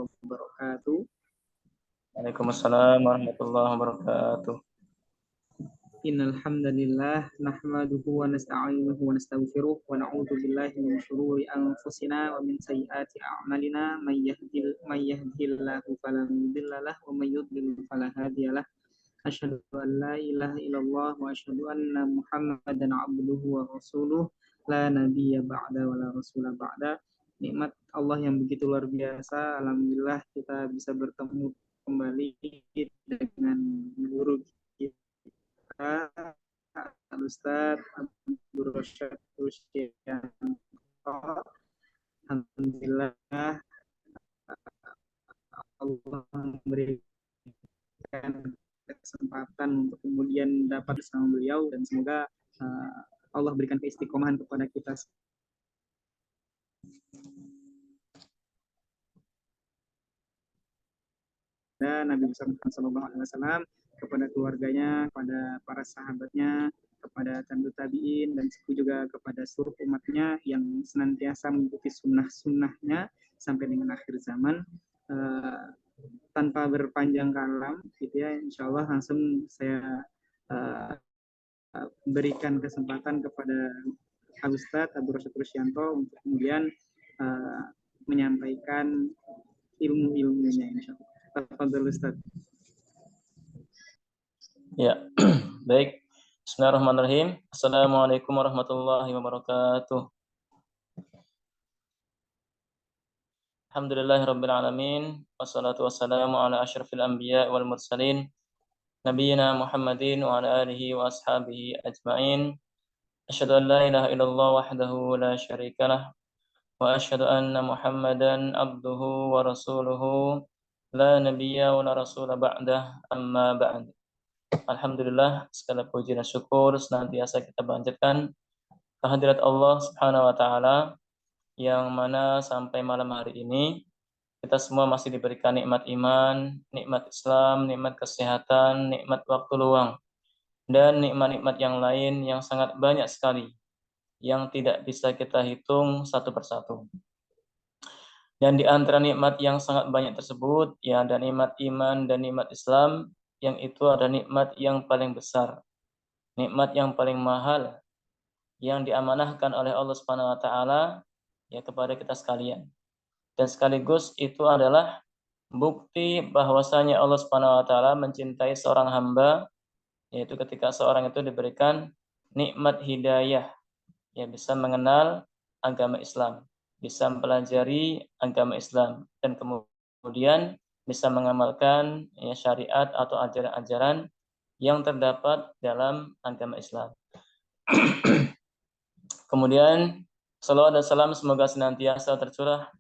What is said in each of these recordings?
wabarakatuh. Waalaikumsalam warahmatullahi wabarakatuh. Innal hamdalillah nahmaduhu wa nasta'inuhu wa nastaghfiruh wa na'udzu billahi min shururi anfusina wa min sayyiati a'malina may yahdihillahu fala mudhillalah wa may yudlil fala hadiyalah. Asyhadu an la ilaha illallah wa asyhadu anna Muhammadan abduhu wa rasuluh la nabiyya ba'da wa la rasula ba'da. Nikmat Allah yang begitu luar biasa, alhamdulillah kita bisa bertemu kembali dengan guru kita Ustaz Abdul Rasyad Rusdianto. Alhamdulillah Allah memberikan kesempatan untuk kemudian dapat bersama beliau, dan semoga Allah berikan keistiqomahan kepada kita. Dan Nabi Muhammad SAW, kepada keluarganya, kepada para sahabatnya, kepada tabi'ut tabi'in, dan juga kepada seluruh umatnya yang senantiasa mengikuti sunnah-sunnahnya sampai dengan akhir zaman. Tanpa berpanjang kalam, gitu ya, insya Allah langsung saya berikan kesempatan kepada Ustadz Abdul Rasyad Rusdianto untuk kemudian menyampaikan ilmu-ilmunya, insya Allah. Tafadhol Ustadz. Ya, baik. Bismillahirrahmanirrahim. Assalamualaikum warahmatullahi wabarakatuh. Alhamdulillahirabbil alamin, wassalatu wassalamu ala asyrafil anbiya wal mursalin nabiyina Muhammadin wa ala alihi wa ashabihi ajmain. Asyhadu an la ilaha illallah wahdahu la syarikalah wa asyhadu anna Muhammadan abduhu wa rasuluhu la nabiyya wa la rasula ba'dah, amma ba'd. Alhamdulillah, segala puji dan syukur senantiasa kita panjatkan kehadirat Allah Subhanahu wa taala, yang mana sampai malam hari ini kita semua masih diberikan nikmat iman, nikmat Islam, nikmat kesehatan, nikmat waktu luang, dan nikmat-nikmat yang lain yang sangat banyak sekali yang tidak bisa kita hitung satu persatu. Dan di antara nikmat yang sangat banyak tersebut, ya, ada nikmat iman dan nikmat Islam, yang itu ada nikmat yang paling besar, nikmat yang paling mahal, yang diamanahkan oleh Allah Subhanahu wa taala ya kepada kita sekalian. Dan sekaligus itu adalah bukti bahwasanya Allah Subhanahu wa taala mencintai seorang hamba, yaitu ketika seorang itu diberikan nikmat hidayah, ya, bisa mengenal agama Islam, bisa mempelajari agama Islam, dan kemudian bisa mengamalkan, ya, syariat atau ajaran-ajaran yang terdapat dalam agama Islam. Kemudian salawat dan salam semoga senantiasa tercurah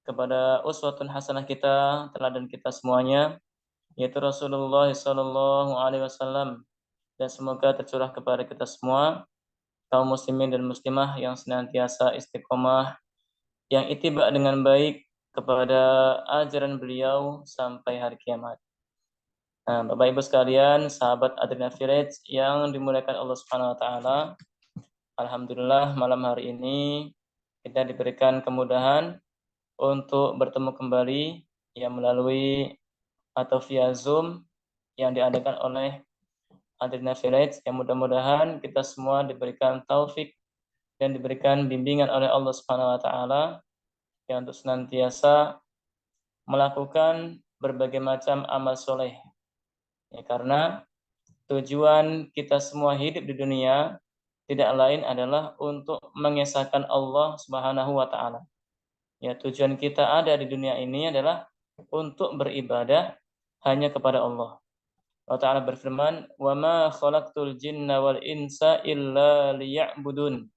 kepada uswatun hasanah kita, teladan kita semuanya, yaitu Rasulullah SAW, dan semoga tercurah kepada kita semua, kaum muslimin dan muslimah yang senantiasa istiqomah, yang ittiba dengan baik kepada ajaran beliau sampai hari kiamat. Nah, Bapak Ibu sekalian, sahabat Adrena Village yang dimuliakan Allah Subhanahu wa taala, alhamdulillah malam hari ini kita diberikan kemudahan untuk bertemu kembali, ya, melalui atau via Zoom yang diadakan oleh Adrena Village, yang mudah-mudahan kita semua diberikan taufik dan diberikan bimbingan oleh Allah Subhanahu wa taala, yang untuk senantiasa melakukan berbagai macam amal soleh. Ya, karena tujuan kita semua hidup di dunia tidak lain adalah untuk mengesahkan Allah Subhanahu wa taala. Ya, tujuan kita ada di dunia ini adalah untuk beribadah hanya kepada Allah. Allah Ta'ala berfirman, "Wa ma khalaqtul jinna wal insa illa liya'budun."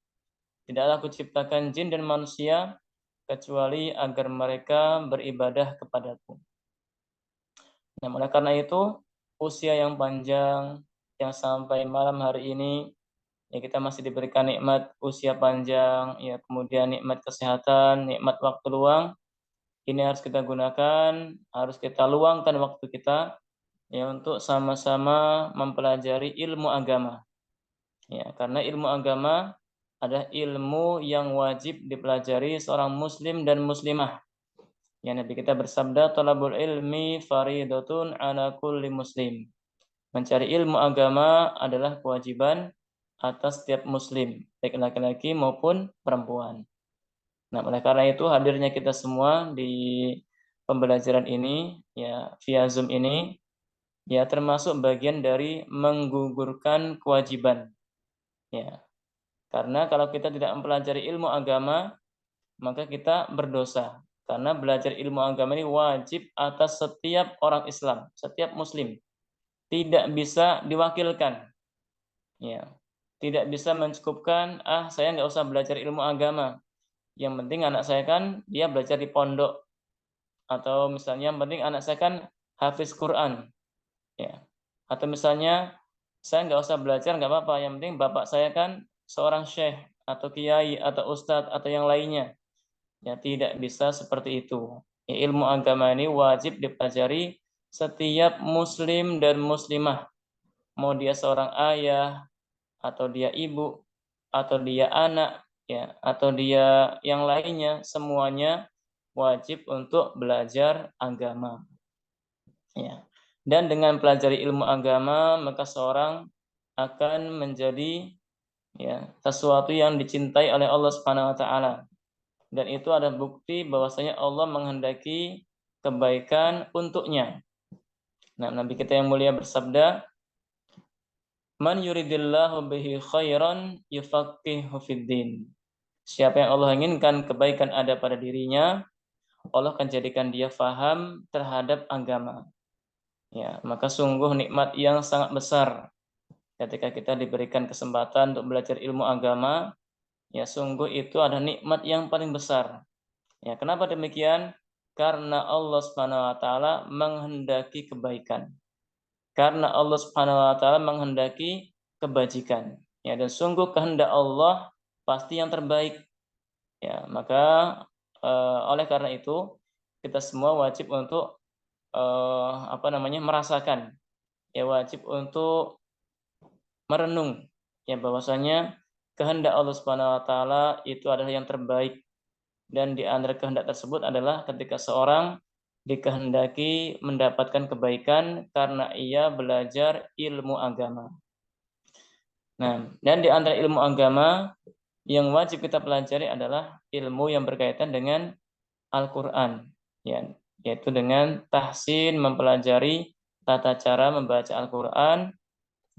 Tidaklah aku ciptakan jin dan manusia kecuali agar mereka beribadah kepadaku. Nah, oleh karena itu, usia yang panjang yang sampai malam hari ini, ya, kita masih diberikan nikmat usia panjang, ya, kemudian nikmat kesehatan, nikmat waktu luang. Ini harus kita gunakan, harus kita luangkan waktu kita, ya, untuk sama-sama mempelajari ilmu agama. Ya, karena ilmu agama adalah ilmu yang wajib dipelajari seorang muslim dan muslimah. Ya, Nabi kita bersabda, "Thalabul ilmi faridatun ala kulli muslim." Mencari ilmu agama adalah kewajiban atas setiap muslim, baik laki-laki maupun perempuan. Nah, oleh karena itu hadirnya kita semua di pembelajaran ini, ya via Zoom ini, ya termasuk bagian dari menggugurkan kewajiban. Ya, karena kalau kita tidak mempelajari ilmu agama, maka kita berdosa. Karena belajar ilmu agama ini wajib atas setiap orang Islam, setiap muslim. Tidak bisa diwakilkan. Ya. Tidak bisa mencukupkan, saya nggak usah belajar ilmu agama. Yang penting anak saya kan dia belajar di pondok. Atau misalnya yang penting anak saya kan hafiz Quran. Ya. Atau misalnya saya nggak usah belajar, nggak apa-apa. Yang penting bapak saya kan seorang syekh atau kiai atau ustadz atau yang lainnya. Ya, tidak bisa seperti itu. Ya, ilmu agama ini wajib dipelajari setiap muslim dan muslimah. Mau dia seorang ayah, atau dia ibu, atau dia anak, ya, atau dia yang lainnya, semuanya wajib untuk belajar agama. Ya. Dan dengan pelajari ilmu agama, maka seorang akan menjadi ya sesuatu yang dicintai oleh Allah Subhanahu wa taala. Dan itu ada bukti bahwasanya Allah menghendaki kebaikan untuknya. Nah, Nabi kita yang mulia bersabda, "Man yuridillahu bihi khairan yufaqihu fiddin." Siapa yang Allah inginkan kebaikan ada pada dirinya, Allah akan jadikan dia faham terhadap agama. Ya, maka sungguh nikmat yang sangat besar ketika kita diberikan kesempatan untuk belajar ilmu agama, ya sungguh itu ada nikmat yang paling besar. Ya, kenapa demikian? Karena Allah Subhanahu wa taala menghendaki kebaikan. Karena Allah Subhanahu wa taala menghendaki kebajikan. Ya, dan sungguh kehendak Allah pasti yang terbaik. Ya, maka oleh karena itu kita semua wajib untuk merasakan, ya wajib untuk merenung ya bahwasanya kehendak Allah Subhanahu wa taala itu adalah yang terbaik. Dan di antara kehendak tersebut adalah ketika seorang dikehendaki mendapatkan kebaikan karena ia belajar ilmu agama. Nah, dan di antara ilmu agama yang wajib kita pelajari adalah ilmu yang berkaitan dengan Al-Quran, ya, yaitu dengan tahsin mempelajari tata cara membaca Al-Quran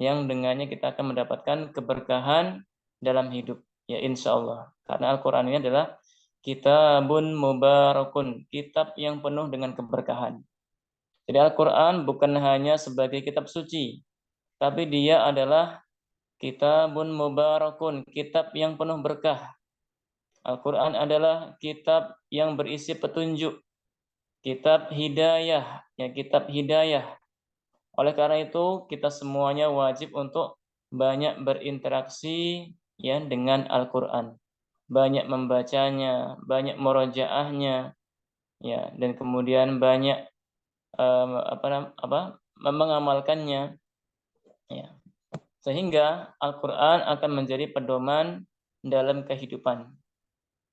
yang dengannya kita akan mendapatkan keberkahan dalam hidup, ya insya Allah. Karena Al-Quran ini adalah kitabun mubarakun, kitab yang penuh dengan keberkahan. Jadi Al-Quran bukan hanya sebagai kitab suci, tapi dia adalah kitabun mubarakun, kitab yang penuh berkah. Al-Quran adalah kitab yang berisi petunjuk, kitab hidayah, ya kitab hidayah. Oleh karena itu, kita semuanya wajib untuk banyak berinteraksi ya dengan Al-Quran. Banyak membacanya, banyak murojaahnya, ya, dan kemudian banyak mengamalkannya, ya. Sehingga Al-Quran akan menjadi pedoman dalam kehidupan.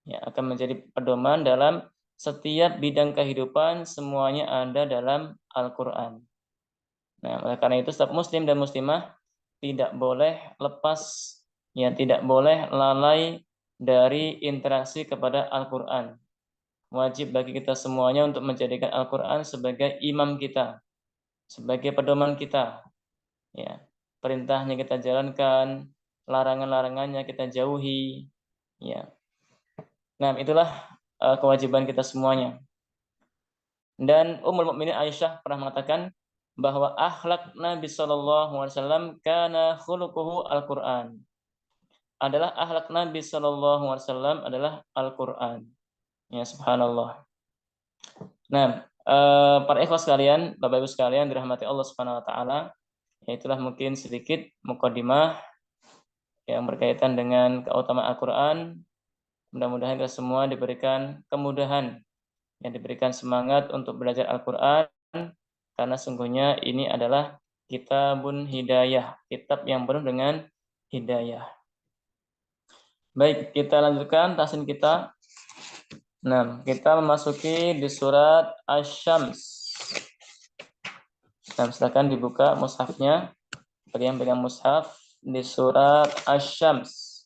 Ya, akan menjadi pedoman dalam setiap bidang kehidupan, semuanya ada dalam Al-Quran. Nah, oleh karena itu setiap muslim dan muslimah tidak boleh lepas, ya tidak boleh lalai dari interaksi kepada Al-Quran. Wajib bagi kita semuanya untuk menjadikan Al-Quran sebagai imam kita, sebagai pedoman kita. Ya, perintahnya kita jalankan, larangan-larangannya kita jauhi. Ya. Nah, itulah kewajiban kita semuanya. Dan Ummul Mukminin Aisyah pernah mengatakan bahwa akhlak Nabi Shallallahu Alaihi Wasallam karena khuluquhu Al-Quran. Adalah akhlak Nabi Shallallahu Alaihi Wasallam adalah Al-Quran. Ya subhanallah. Nah, para ikhwas sekalian, Bapak Ibu sekalian dirahmati Allah Subhanahu wa taala, itulah mungkin sedikit mukadimah yang berkaitan dengan keutamaan Al-Quran. Mudah-mudahan kita semua diberikan kemudahan, yang diberikan semangat untuk belajar Al-Quran, karena sungguhnya ini adalah kitabun hidayah, kitab yang penuh dengan hidayah. Baik, kita lanjutkan tahsin kita. Nah, kita memasuki di surat Asy-Syams. Nah, silakan dibuka mushafnya. Bagi yang pegang mushaf di surat Asy-Syams.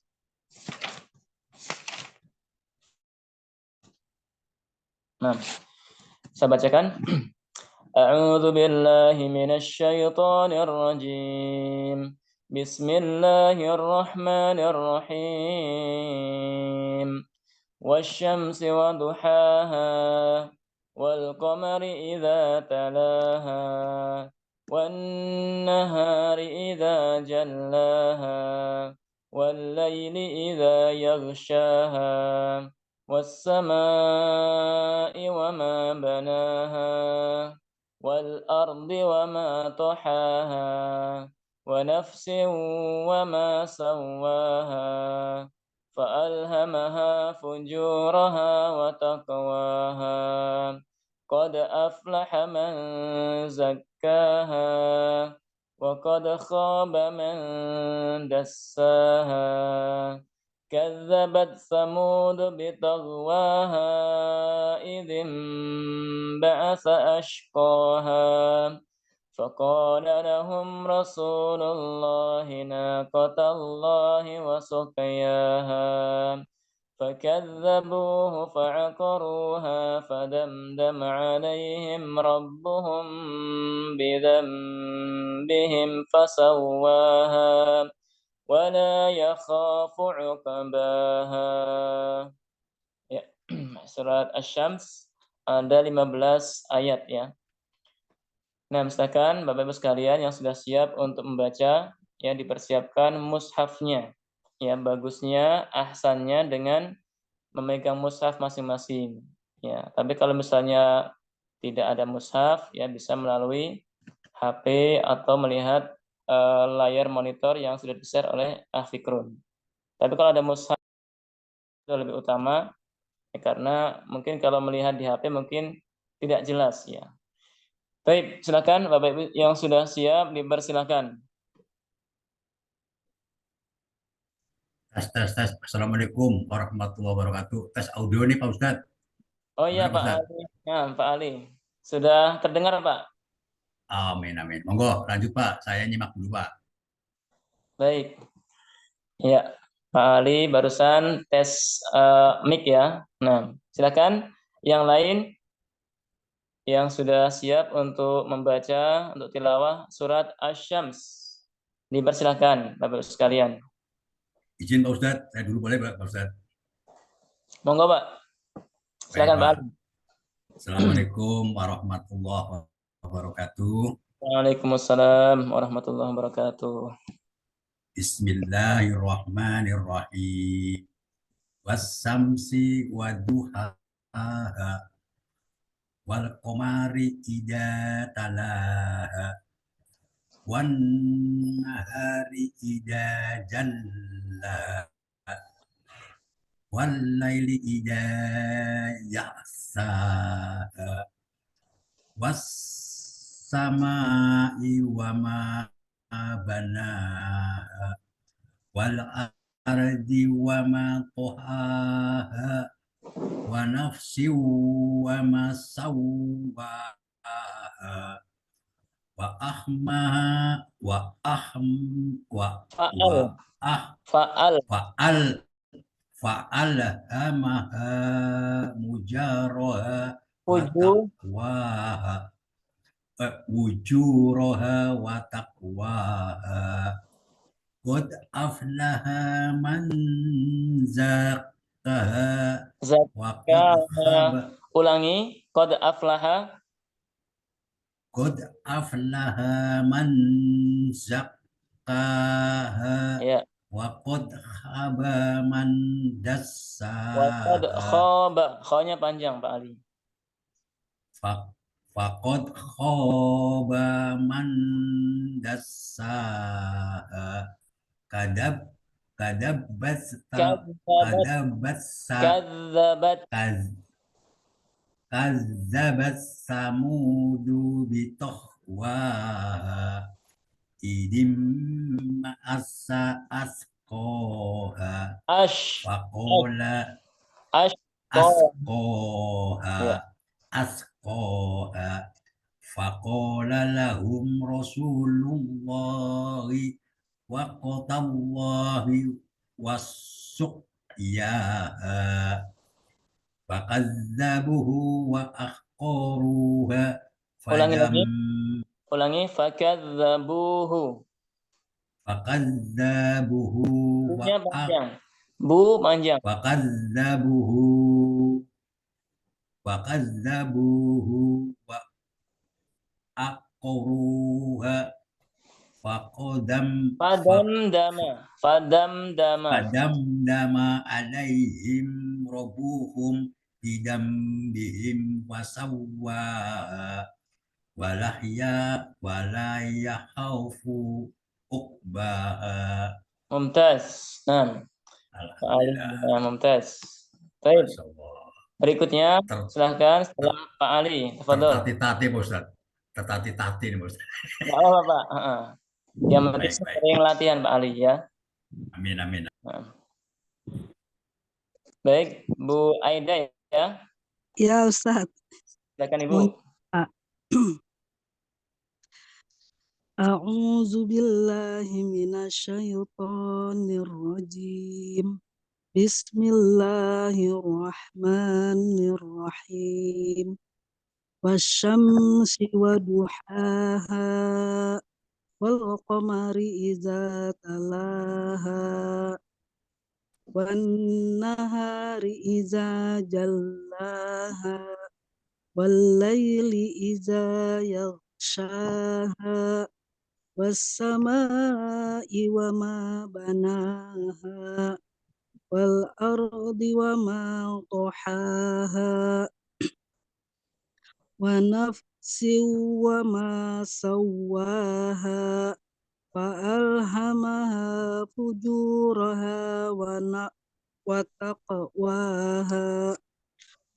Nah, saya bacakan. A'udzu billahi minasy syaithanir rajim. Bismillahirrahmanirrahim. Wasyamsi wa duhaha wal qamari idza talaha wan nahari idza jallaha wal laili idza yaghshaha was samaa'i wa ma banaha wal ardi wa ma tahaha wa nafsin wa ma sawwaha فألهمها فجورها وتقواها قد أفلح من زكاها وقد خاب من دساها كذبت ثمود بطغواها إذ انبعث أشقاها فقال لهم رسول الله ناقة الله وسقياها فكذبوه فعقروها فدمدم عليهم ربهم بذنبهم فسواها ولا يخاف عقباها. Ya, surat Asy-Syams ada 15 ayat ya. Nah, misalkan Bapak Ibu sekalian yang sudah siap untuk membaca, ya dipersiapkan mushafnya. Ya, bagusnya ahsannya dengan memegang mushaf masing-masing. Ya, tapi kalau misalnya tidak ada mushaf, ya bisa melalui HP atau melihat layar monitor yang sudah di-share oleh Afikrun. Tapi kalau ada mushaf itu lebih utama, ya, karena mungkin kalau melihat di HP mungkin tidak jelas ya. Baik, silakan Bapak Ibu yang sudah siap dipersilakan. Tes. Assalamualaikum warahmatullahi wabarakatuh. Tes audio nih Pak Ustadz. Oh iya Gimana Pak Pak Ustadz? Ali. Nah, Pak Ali. Sudah terdengar Pak? Amin, amin. Monggo lanjut Pak. Saya nyimak dulu Pak. Baik. Ya, Pak Ali barusan tes mic ya. Nah, silakan yang lain yang sudah siap untuk membaca untuk tilawah surat Asy-Syams. Dipersilakan Bapak Ibu sekalian. Izin Pak Ustadz, saya dulu boleh Pak Ustadz? Monggo Pak. Baik Silakan Pak Pak. Ali. Assalamualaikum warahmatullahi wabarakatuh. Waalaikumsalam warahmatullahi wabarakatuh. Bismillahirrahmanirrahim. Wassamsi waduhaha wal qamari idza talaha wan nahari idza jallaha wal laili idza yahsaha was samai wa ma banaha wal ardi wa ma tahaha wa nafsi wa ma sawwaha wa ahmaha Fa'al. ah Fa'al. fa'alhamaha mujaraha wa Fuju. taqwaha wujuraha wa taqwaha qad aflaha man zakkaha wa qad khaba Zakah. Ulangi. Qad aflaha. qad aflaha man zakkaha Ya. wa qad khaba man Wa qad dassaha khaba. Kha-nya panjang Pak Ali. faqad khaba man dassaha kadab kadabbat Kadzabat. kadabbat Kadzabat. kazzabat samudu bitohwaha idim ma'asa asqoha Ash. faqola Ash. asqoha Ya. asqoha faqala lahum rasulullahi waqtallahi wasuqyaha fakadzabuhu wa akhqaruha Ulangi fadam lagi. Ulangi. Fakadzabuhu. fakadzabuhu wa Bu-nya panjang. Bu panjang. fakadzabuhu fakadzabuhu wa aqruha faqadam Padam dama. Padam dama. fadamdama alaihim rabbuhum bidambihim wasawwa walaya khaufu uqbaha. Mumtaz. Nah, Pak Ali. Alhamdulillah. Nah, mumtaz. Baik. Masya Allah. Berikutnya, Ter- silahkan setelah ter- Pak Ali. Tafadhol. Tertatih-tatih Pak Ustaz. Tertatih-tatih nih Pak Ustaz. Nggak apa-apa, Pak. Yang penting Baik, baik. sering latihan, Pak Ali, ya. Amin, amin. Nah. Baik, Bu Aida, ya. Ya Ustaz. Silakan, Ibu. A'udzu billahi minasyaitonir rajim. Bismillahirrahmanirrahim. Wasyamsi waduhaha wal qamari idza talaha wan nahari idza jallaha wal laili idza yaghshaha was-samaa'i wa ma banaha wal ardi wa ma tahaha wa nafsin wa ma sawwaha fa alhamaha fujuraha wa taqwaha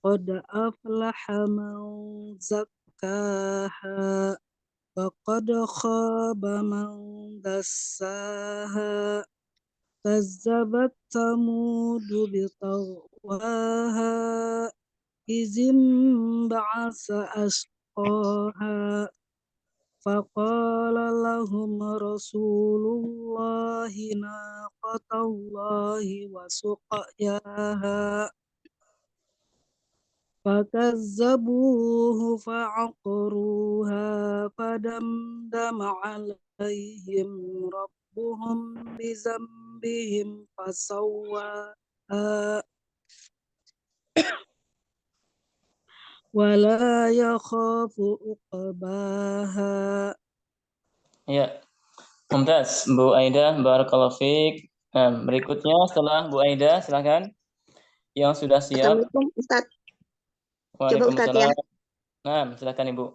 qad aflaha man zakkaha wa qad khaba man dassaha kazzabat samudu bitagwaha izim ba'asa asqaha faqala lahum rasulullahi naqatallahi wa suqyaha fakazzabuhu fa'aqruha fadamdama alaihim rabbuhum bizambihim fasawwaha wala yakhafu uqbaha. Ya, Mumtaz. Bu Aida, barakallahu fiik. Nah, berikutnya setelah Bu Aida, silakan. Yang sudah siap. Assalamualaikum Ustaz. Coba Ustaz ya. Waalaikumsalam. Nah, silakan Ibu.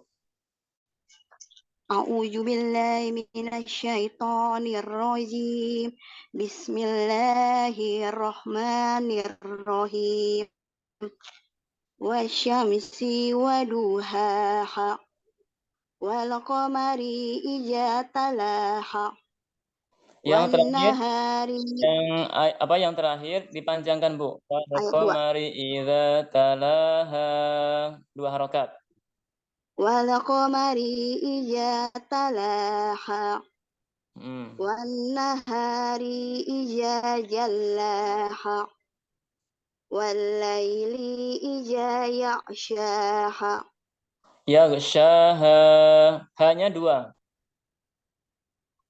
A'udzu billahi minasyaitonir rajim. Bismillahirrahmanirrahim. Wasyamsi waduhaha wal qamari idza talaha Yang wan terakhir, nahari yang terakhir dipanjangkan, Bu. Wal ayat 2 qamari idza talaha. 2 harokat. wal qamari idza talaha wan nahari idza jallaha wal laili idza yaghshaha. Yaghshaha. Hanya 2.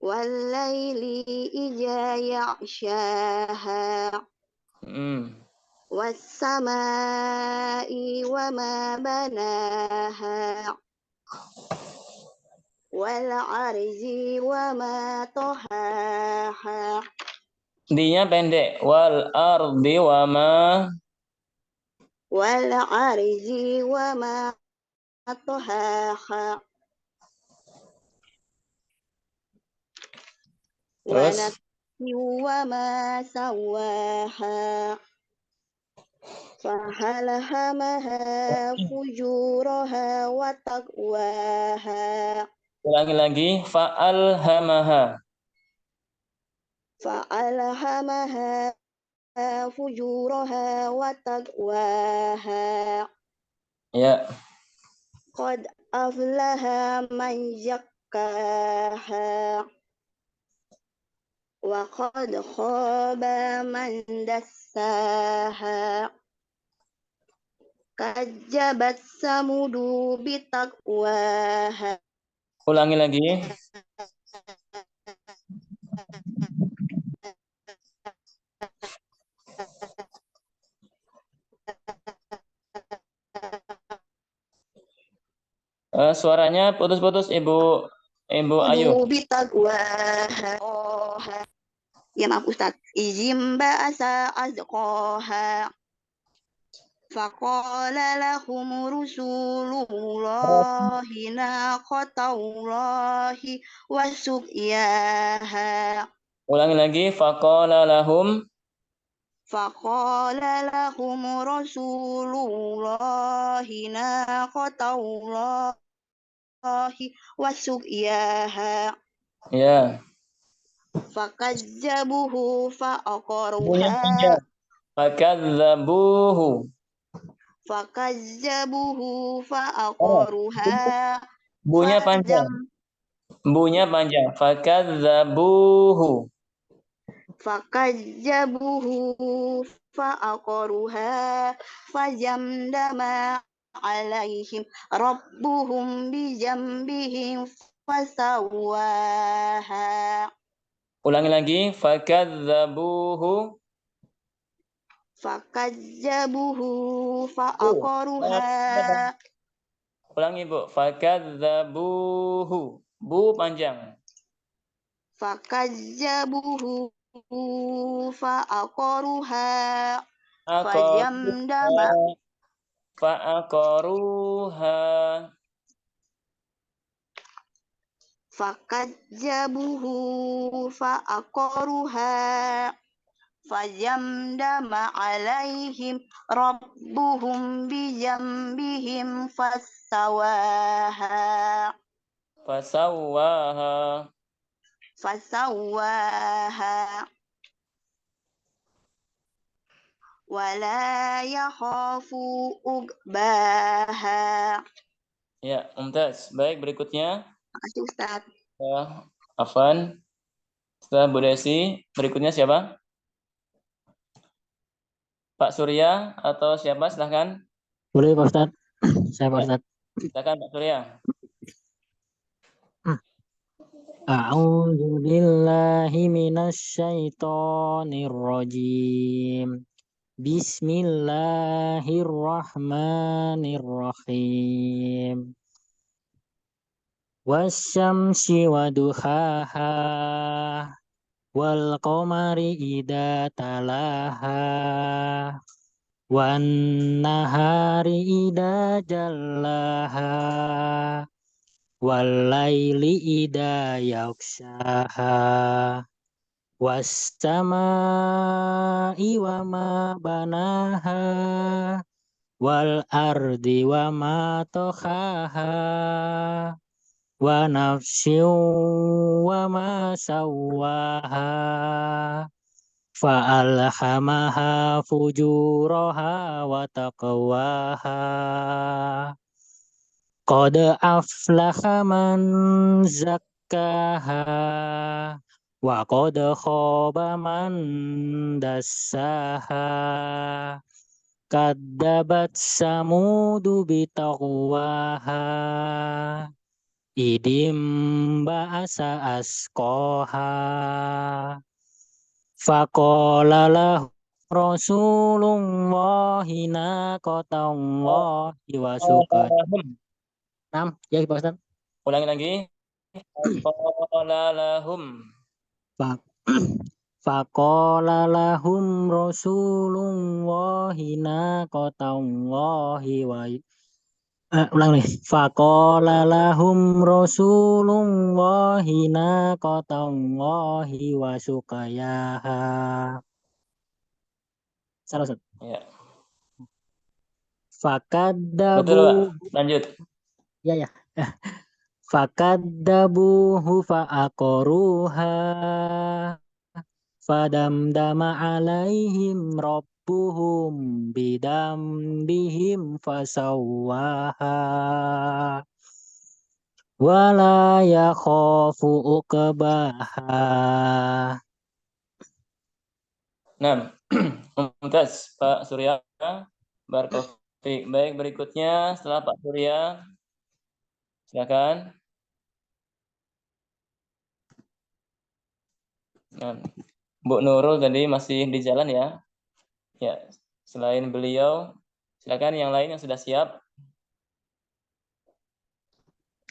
Wal laili idza yaghshaha was samaa'i wa ma banaha wal arzi wa ma tahaha. D-nya pendek. Wal ardi wa ma. Wal arzi wa ma tahaha. Wa Terus nafsin wa ma sawwaha fahalhamaha fujuraha wa taqwaha. ulangi lagi. Fa'alhamaha. Fa'alhamaha فجورها وتقواها Ya. قد أفلح من زكاها وقد خاب من دساها كذبت ثمود بتقواها Ulangi lagi. Suaranya putus-putus Ibu Ayu. بتقواها ya maaf Ustaz izin ba'asa azqaha فقال لهم رسول الله ناقة الله وسقياها Ulangi lagi. Faqala lahum. فقال لهم رسول الله ناقة الله وسقياها Ya. فكذبوه Bunyi فأقروها panjang. Fakadzabuhu. فكذبوه فأقروها Bunya panjang. Bunya panjang. Fakadzabuhu. فكذبوه فأقروها فدمدم عليهم ربهم بذنبهم فسواها Ulangi lagi. Fakadzabuhu. فكذبوه فأقروها Ulangi Bu. Fakadzabuhu. Bu panjang. فكذبوه فأقروها Aqaruha. فدمدم Fa'aqaruha. فكذبوه فأقروها فدمدم عليهم ربهم بذنبهم فسواها Fasawwaha. ولا يخاف عقباها. Ya, mumtaz. Baik, berikutnya. Makasih Ustaz. Afan. Setelah Bu Desi, berikutnya siapa? Pak Surya atau siapa? Silahkan. Boleh Pak Ustadz? Saya Pak Ustadz. Silahkan Pak Surya. A'udzu billahi minasyaitonir rajim. Bismillahirrahmanirrahim. Wasyamsi waduhaha wal qamari idza talaha wan nahari idza jallaha walaili idza yaghshaha was-samaa'i wa ma banaha wal ardi wa ma tahaha wa nafsin wa ma sawwaha fa'alhamaha fujuraha wa taqwaha qad aflaha man zakkaha wa qad khaba man dassaha kadzabat samudu bitaqwaha idim ba'asa asqaha faqala lahu Rasulullahi naqatallahi wa suqat. Ya Pak Ustaz. Ulangi lagi. Faqala lahum. Faqala lahum Rasulullahi naqatallahi wa ulang nih. Faqala lahum Rasulullahi naqatallahi wa suqayaha. Salah Ustaz. Ya. Fakadzabu. Betul, Pak. Lanjut. Ya. Fakadzabuhu fa'aqaruha fadamdama alaihim rabbuhum bidambihim fasawwaha wala yakhafu uqbaha. Nah, mumtaz Pak Surya, barakallahu fiik. Baik, berikutnya setelah Pak Surya, silakan. Nah, Bu Nurul tadi masih di jalan ya. Ya, selain beliau, silakan yang lain yang sudah siap.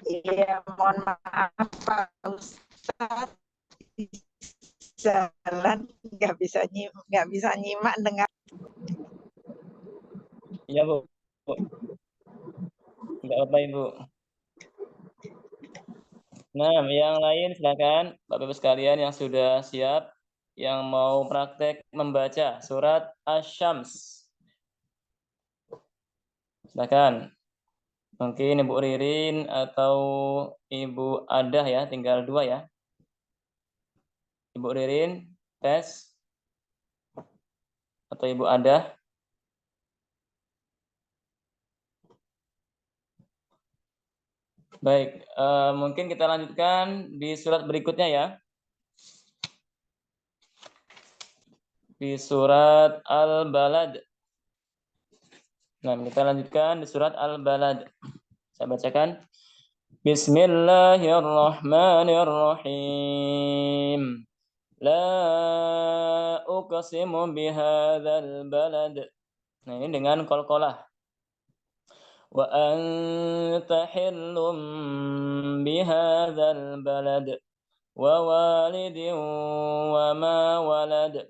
Iya, mohon maaf Pak Ustadz, di jalan nggak bisa nyimak dengar. Iya, Bu. Enggak apa-apa, Ibu. Nah, yang lain silakan Bapak-Ibu sekalian yang sudah siap, yang mau praktek membaca surat Asy-Syams. Silakan. Mungkin Ibu Ririn atau Ibu Adah ya, tinggal 2 ya. Ibu Ririn, tes. Atau Ibu Adah. Baik, mungkin kita lanjutkan di surat berikutnya ya. Di surat Al-Balad. Nah, kita lanjutkan di surat Al-Balad. Saya bacakan. Bismillahirrahmanirrahim. La uqsimu bihadzal balad. Nah, ini dengan qalqalah. Wa anta hillum bihadzal balad wa walidin wa ma walad.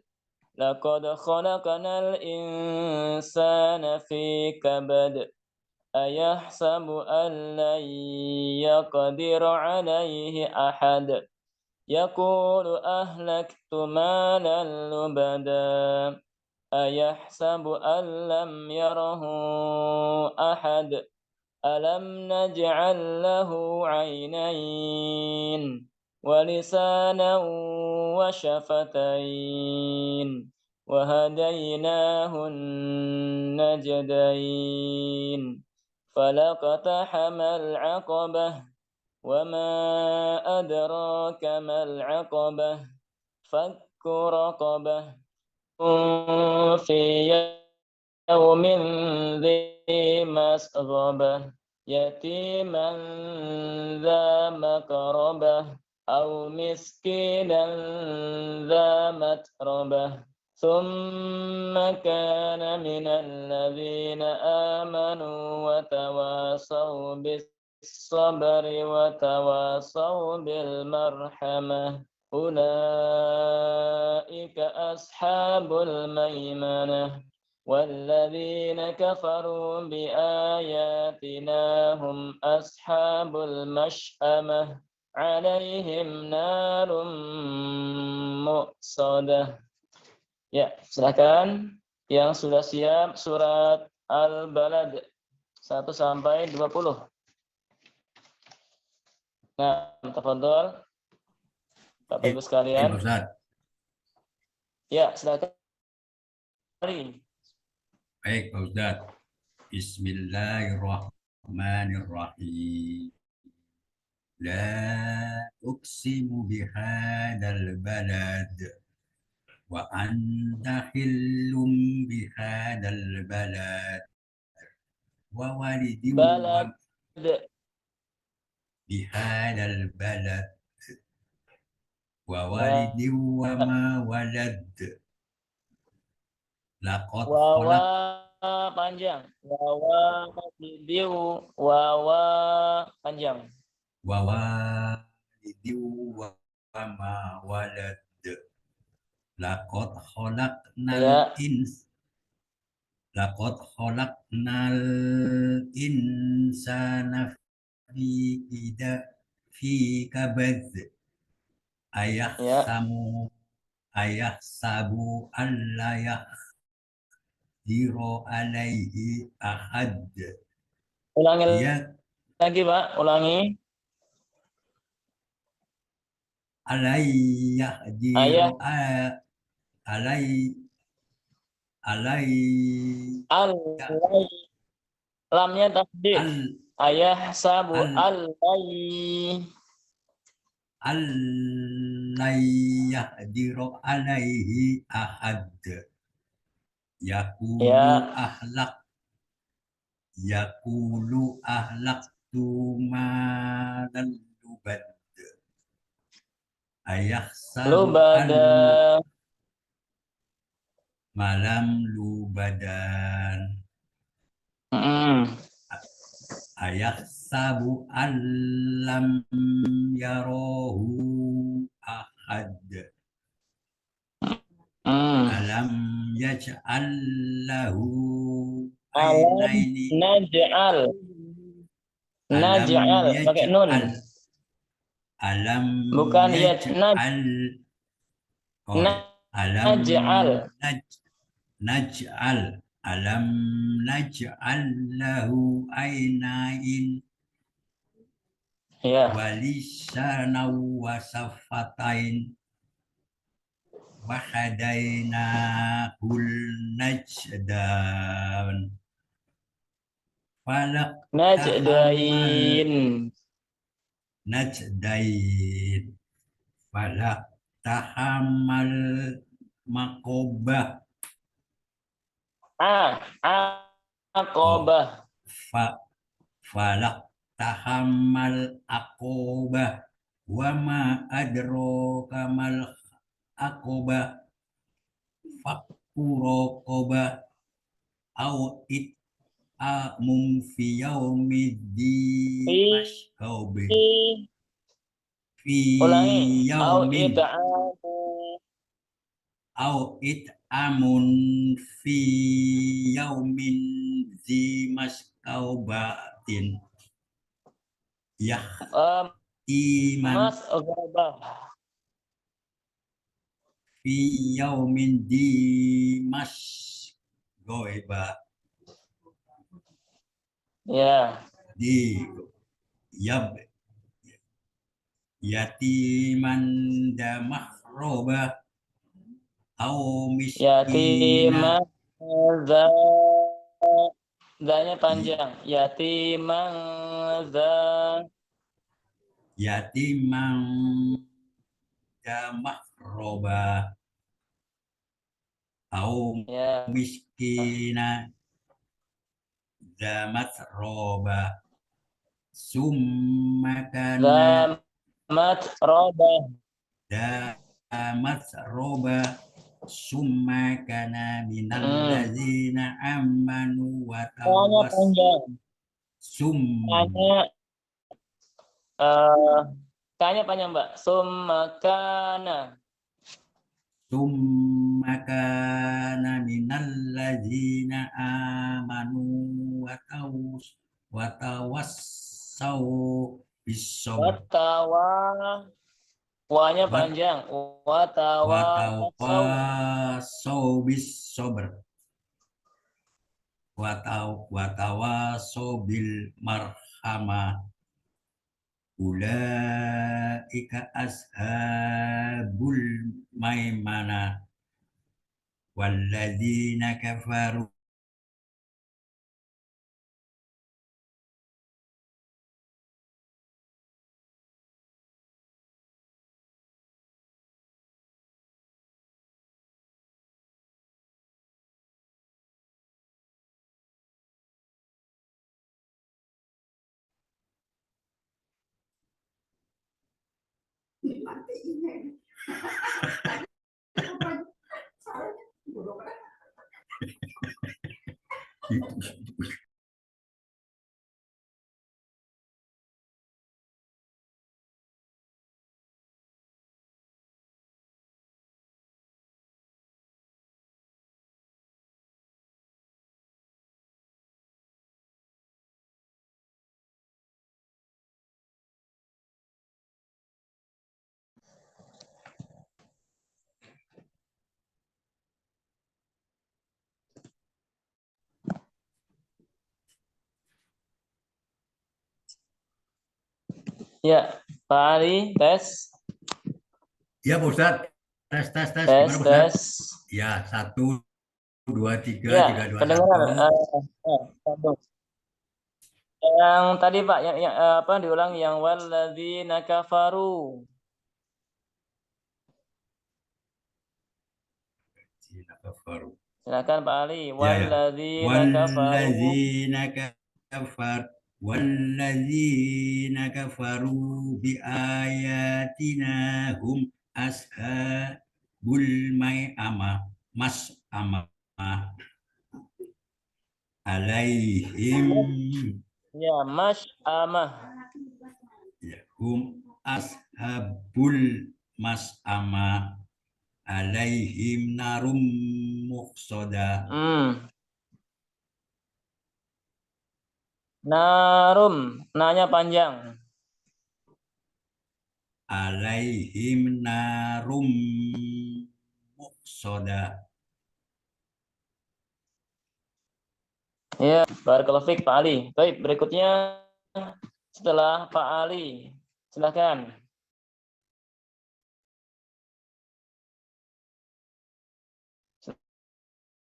Laqad khalaqnal insana fi kabad. Ayahsabu an lan yaqdir alaihi ahad. Yaqulu ahlaktu malan lubada. Ayahsabu an lam yarahu ahad. Alam naj'al lahu 'ainain wa lisanan wa syafatain wa hadainahu najdain. Falaqtahamal 'aqabah wa ma adraka mal 'aqabah. Fakku raqabah fi yawmin dhi masghabah yatiman dha maqrabah aw miskinan dha matrabah thumma kana minal ladzina amanu wa tawasaw bis sabri wa tawasaw bil marhamah. Ulaika ashabul maimanah. والذين كفروا بآياتنا هم أصحاب المشأمة عليهم نار مؤصدة. Ya, silakan yang sudah siap surat Al-Balad 1 sampai 20. Nah, tafadhol Bapak Ibu sekalian. Ya, silakan. Baik, Pak Ustadz. Bismillahirrahmanirrahim. La uqsimu bihadzal balad wa anta hillum bihadzal balad wa walidin wa bihadzal balad wa walidin wa ma walad. Laqad panjang. Wawa panjang. Wawalidiu wa ma walad. Laqad khalaqnal insana fi kabad. Ayahsabu an la yaqdiru alaihi ahad. Ulangi lagi, Pak. Ulangi. alai alai Al lamnya tasdid. al Ayah sabu al alai. alai yahdiru alaihi ahad Ya. Yakulu ahlak tumalan lubad ayah sabu Lubada. malam lubadan ayah sabu alam yarohu ahad alam yaj'al lahu Alam ainaini naj'al. alam Naj'al pakai nun. alam Bukan yaj'al alam naj'al. naj'al alam naj'al lahu ainain Ya. walisana wa safatain wa hadainahul najdan falak Najdain. najdain falak tahamal makobah Aqobah. falak tahamal akobah wa ma adroka mal akobah fakurokobah au it amum fi yaumiddi maskobe fi Ulangi. Au yaumin it'amu. au it amun fi yaumin zi maskobatin iman Mas Ogobah. fi yaumin di mas goiba Ya. di yab yatiman da mahroba au miskina Yatimah. Zanya panjang. Yatimah. yatimang da mahroba au Ya. miskina da matroba summa kana Zamat robah. da matroba summa kana minal ladzina amanu wa Tanya panjang. Tanya panjang, Mbak. Sumakana. summa kana minal ladzina amanu wa tawassau bis-sabr Wanya panjang. wa tawassau bis-sabr wa tawassau bil marhamah ulaika ashabul maimana walladzina kafaru Ya, Pak Ali, tes. ya Pak Ustadz tes. Tes, Gimana Ustaz? tes. Ya, 1, 2, 3, Ya, 3, 2, kedengaran. 1. Sambung. Yang tadi Pak, yang apa diulang yang walladzina kafaru. Silakan Pak Ali. Walladzina kafaru. Walladzina kafaru bi ayatina hum ashabul mas'amah alaihim Ya, mas'amah. hum ashabul mas'amah alaihim narum muqsada. Narum, nanya panjang. Alaihim narum muqsada. Ya, barakallahu fiik Pak Ali. Baik, berikutnya setelah Pak Ali. Silakan.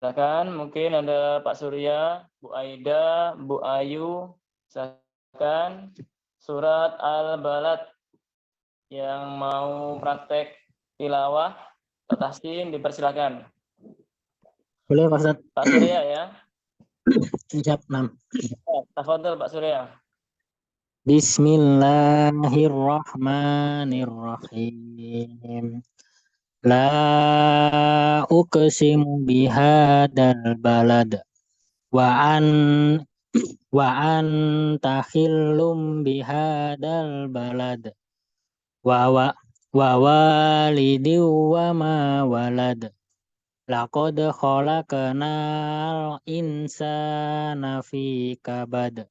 Silakan, mungkin ada Pak Surya, Bu Aida, Bu Ayu. Silakan. Surat Al-Balad yang mau praktek tilawah atau tahsin dipersilakan. Boleh Pak Ustaz? Pak Surya ya. Siap, 6. Tafadhol Pak Surya. Bismillahirrahmanirrahim. La uqsimu bihadal balad wa anta khillum bihadal balad wa walidi wa ma walad laqad khalaqnal insana fi kabad.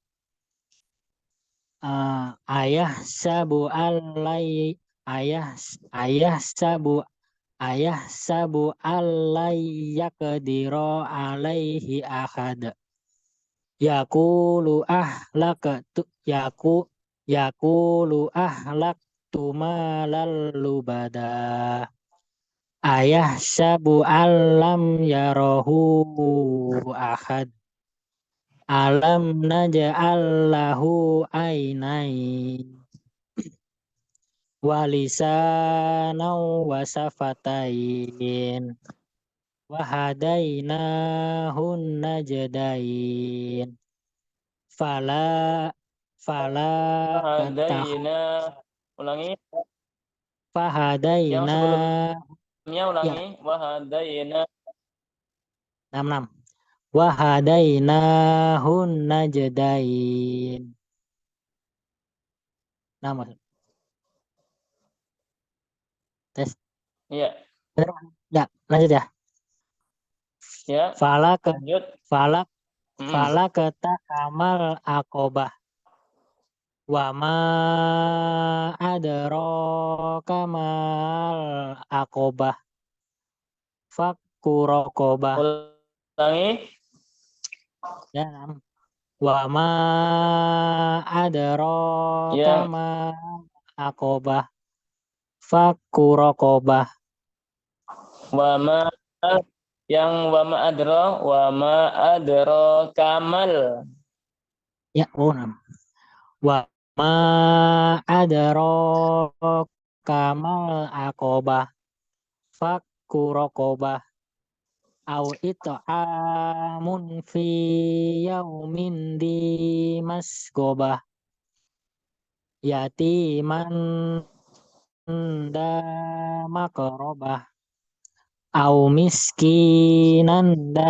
Ayah sabu alai yakdiro alaihi ahad. Yakulu ahlak tumalal lubada. Ayah sabu alam yarohu ahad. Alam naja'al lahu ainain walisanau wasafatain wahadainahun najdain fala Fahadaina, ulangi. fahadaina Yang sebelumnya ulangi. Ya. Wahadaina. 6 wahadainahun najdain. Nama tes. Iya. Ya, lanjut ya. Ya. Lanjut. Falak kata amal akobah. Wa ma adraka mal akobah. Fakku rokobah. Ulangi. Ya, wa ma adraka mal akobah. Fakku rokobah. Wa ma yang wa ma adro kamal. Ya, wa ma adro kamal akobah. Fakku rokobah. Au it'amun fi yaumin di masgobah. Yatiman da makrobah. Au miskinan da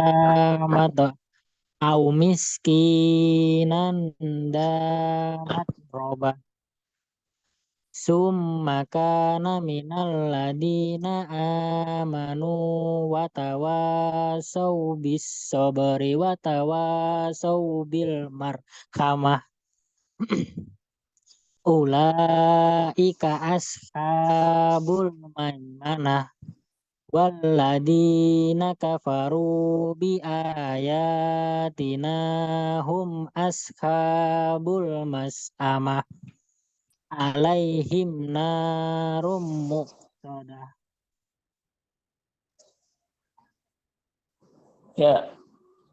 matrobah. Summa kana minal ladina amanu wa tawasaw bis sabri wa tawasaw bil marhamah. Ulaika ashabul maimanah walladina kafaru bi ayatina hum ashabul mas'amah alaihim narum muqtada. Ya,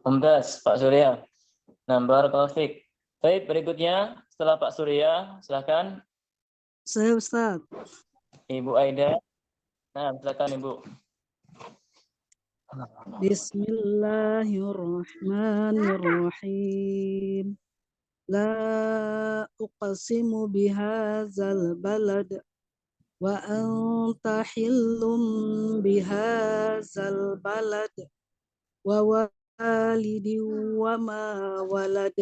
mumtaz Pak Surya. Nah, barakallahu fiik. Baik, berikutnya setelah Pak Surya, silakan Saya Ustaz. Ibu Aida. Nah, silakan Ibu. Bismillahirrahmanirrahim. La uqsimu bihadzal balad wa anta hillum bihadzal balad wa walidin wa ma walad.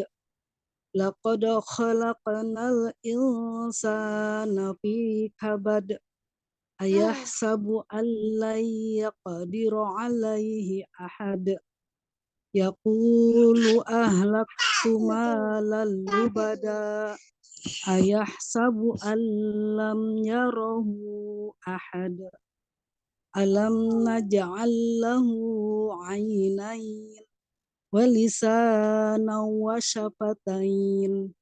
Laqad khalaqnal insana fi kabad. Ayahsabu an lan yaqdiru alaihi ahad. Yaqulu ahlaktu malan lubada. Ayahsabu an lam yarahu ahad. Alam naj'al lahu 'ainain wa lisanan wa syafatain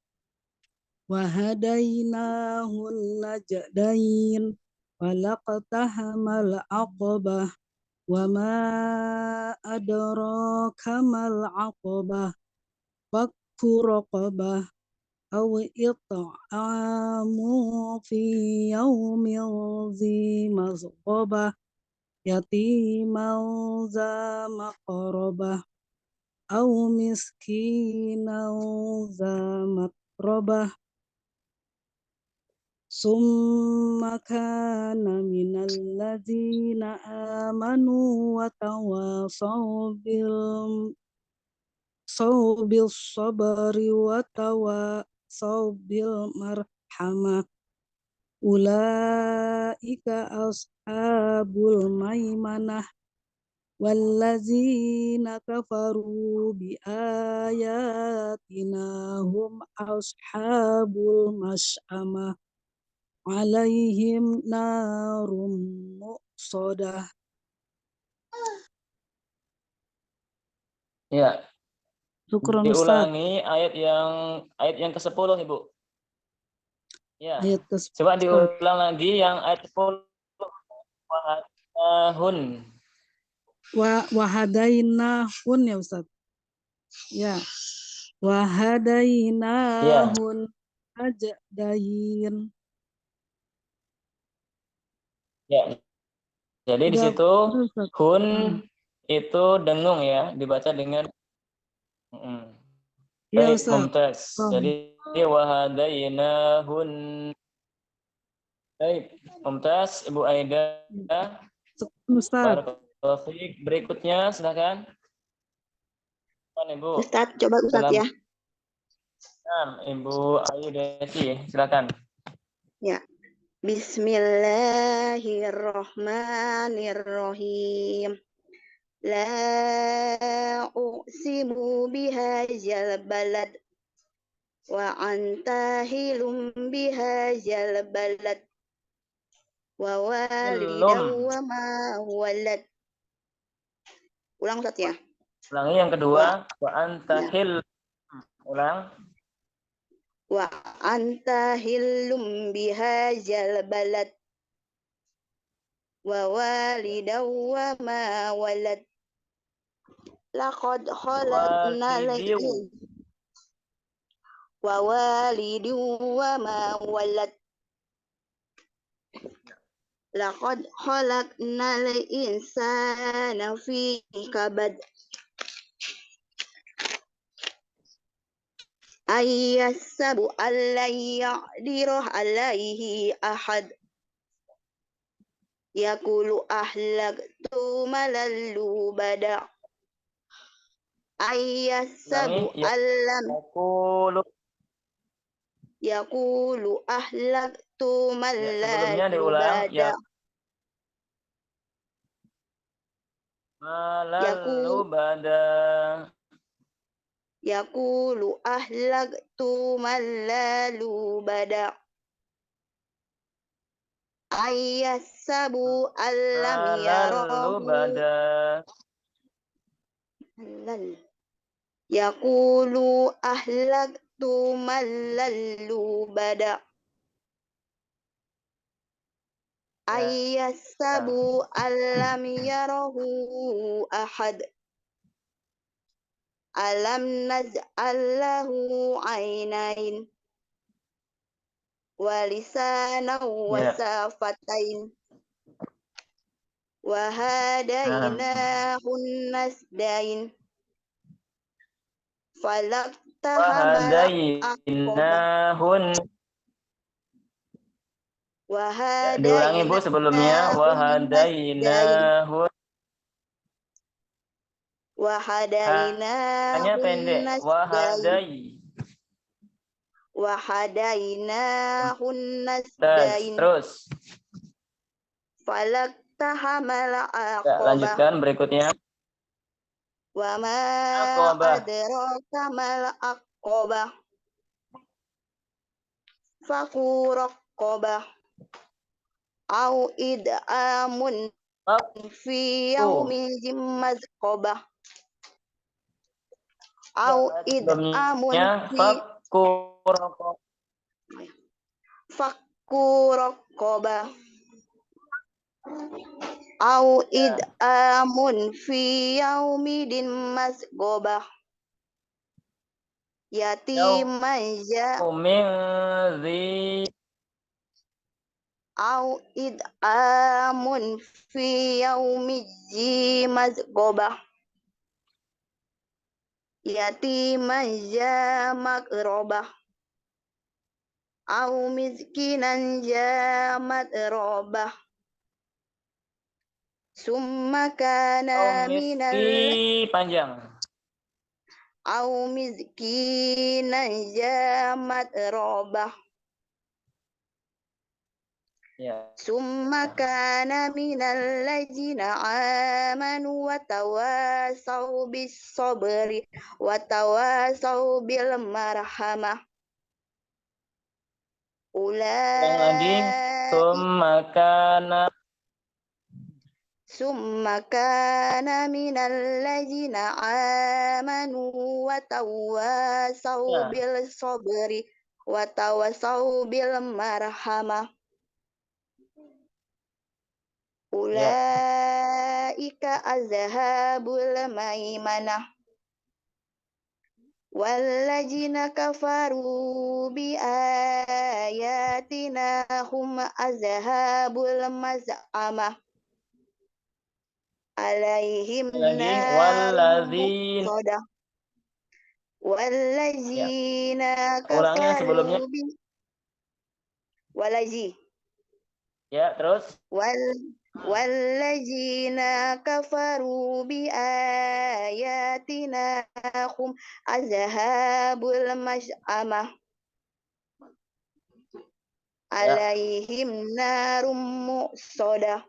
wa hadainahu najdain walaqtahamal aqabah wa ma adraka mal aqabah fakku raqabah aw it'amu fi yaumin zi masqabah yatiman za maqrabah aw miskinan za matrabah summa kana minal ladzina amanu wa tawasaw bil sabri wa tawasaw bil marhamah. Ulaika ashabul maimanah wallazina kafaru bi ayatina hum ashabul mas'amah alaihim narum muqsadah. Ya, Syukran Ustaz. diulangi ayat yang ke-10, Ibu. Ya. Ayat Coba ke-10. diulang lagi yang ayat 10. Wahadahun. Wahadainahun ya Ustaz. Ya. Wahadainahun ajdain. Ya. Jadi di Udah, situ Ustaz. hun itu dengung ya, dibaca dengan Ya baik, Ustaz. mumtaz. Jadi wahadainahun. Baik, mumtaz, Ibu Aida. Ustaz. Barakallahu fiik. Berikutnya silakan. Ibu. Ustaz, coba Ustaz ya. Ibu Ayu Desi, silakan. Ya. Bismillahirrahmanirrahim. La uqsimu bihadzal balad wa anta hilum bihadzal balad wa walidaw wa ma walad. Ulang Ustaz ya. Ulangi yang kedua, wa anta hil. Ulang. Wa anta hillum bihadzal balad wa walidaw wa ma walad. Laqad khalaqnal insana wa walidu wa ma walad. Laqad khalaqnal insana fi kabad. Ayyasabu alla yaqdiru alaihi ahad. Yaqulu ahlaktu malallu bada. Ayyasabu allam yaqulu ahlaktu malallu bada. Malallu bada. Yaqulu ahlaktu malallu bada. Ayyasabu allam yarahu bada. Yaqulu ahlaktu malallu bada. Ayyasabu allam yarahu ahad. Alam naj'allahu ainain wa lisanan wa Ya. safatain wa Nah, hadainahun nasdain falaqtahamal aqabah wahadainahun. wa Ya, diulangi Bu sebelumnya. hadainahun nasdain Wahadainahun. wa Hanya hadainahun pendek. nasdain wa hadainahun nasdain Terus. falaqtahamal Ya, aqabah lanjutkan berikutnya. wa ma Aqabah. adraka mal aqabah faku raqabah au id'amun fi yaumil mazqabah au id'amun Sebelumnya fi fakku raqabah au id'amun fi yaumidin mazqabah yatiman ja au id'amun fi yaumidzi mazqabah yatiman ja makrobah au miskinan ja matrobah summa kana minal panjang. au miskinan ja matrobah Ya. summa kana minal ladzina amanu wa tawasau bis sabri wa tawasau bil marhamah Ulang lagi. summa kana minal ladzina amanu wa tawasau Ya. bil sabri wa tawasau bil marhamah ulaika azhabul maimanah walladzina kafaru bi ayatina hum azhabul maz'amah alaihim Lagi. narum Walladzin. muqsadah walladzina Ulangnya sebelumnya. kafaru bi wallazi Ya, terus. walladzina kafaru bi ayatina hum azhabul mas'amah alaihim narum muqsadah.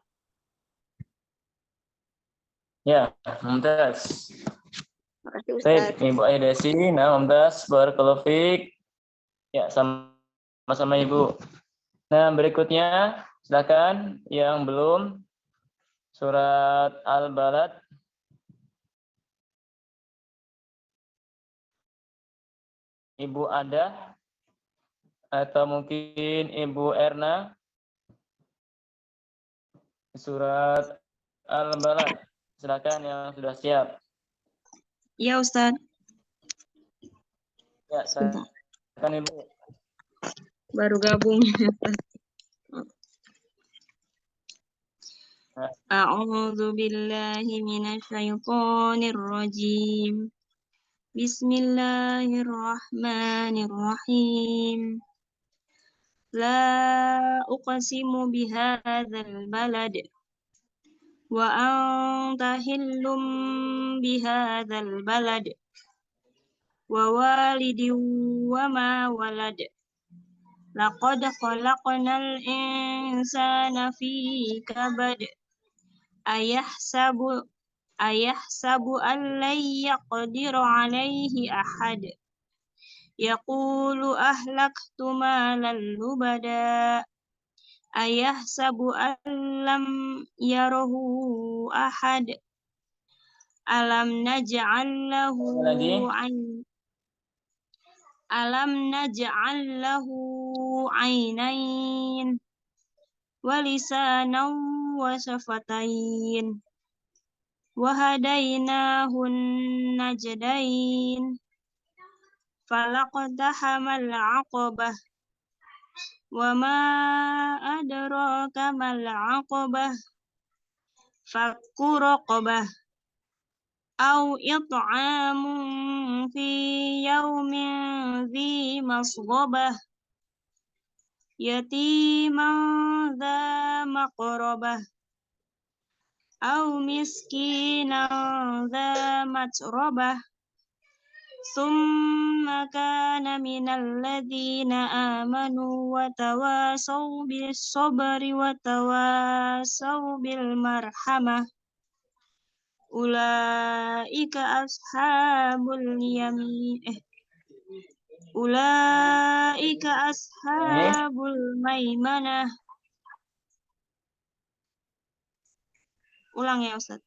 Ya, mumtaz. Makasih Baik, Ustaz. Ibu Aidesi, nah mumtaz, barakallahu fiik. Ya, sama-sama Ibu. Nah, berikutnya silakan yang belum surat Al-Balad. Ibu Ada atau mungkin Ibu Erna. Surat Al-Balad. Silakan yang sudah siap. Ya Ustaz. Ya, silakan Ibu. Baru gabung. A'udzu billahi minasyaitonir rajim. Bismillahirrahmanirrahim. La uqsimu bihadzal balad wa anta hillum bihadzal balad wa walidin wa ma walad. Laqad khalaqnal insana fi kabad. Ayahsabu an lan yaqdiru alaihi ahad. Yaqulu ahlaktu malan lubada. Ayahsabu an lam yarahu ahad. Alam naj'al lahu ainain wa lisanan wa shafatain وهديناه النجدين فلاقتحم العقبة وما أدراك ما العقبة فك رقبة أو إطعام في يوم ذي مسغبة يتيما ذا مقربة أو مسكينا ذا متربة ثم كان من الذين آمنوا وتواصوا بالصبر وتواصوا بالمرحمة أولئك أصحاب اليمين أولئك أصحاب الميمنة. Ulang ya Ustaz.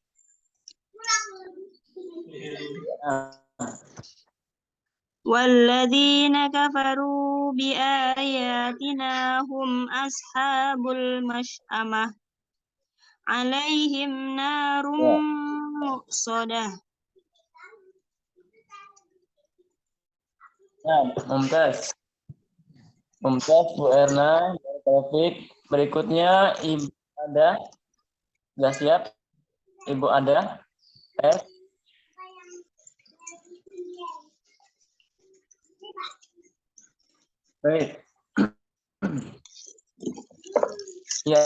والذين كفروا بآياتنا هم أصحاب المشأمة عليهم نار مؤصدة. Mumtaz. Mumtaz Bu Erna, Taufik. Berikutnya Ibu Ada. Sudah siap? Ibu Ada. Baik. Ya.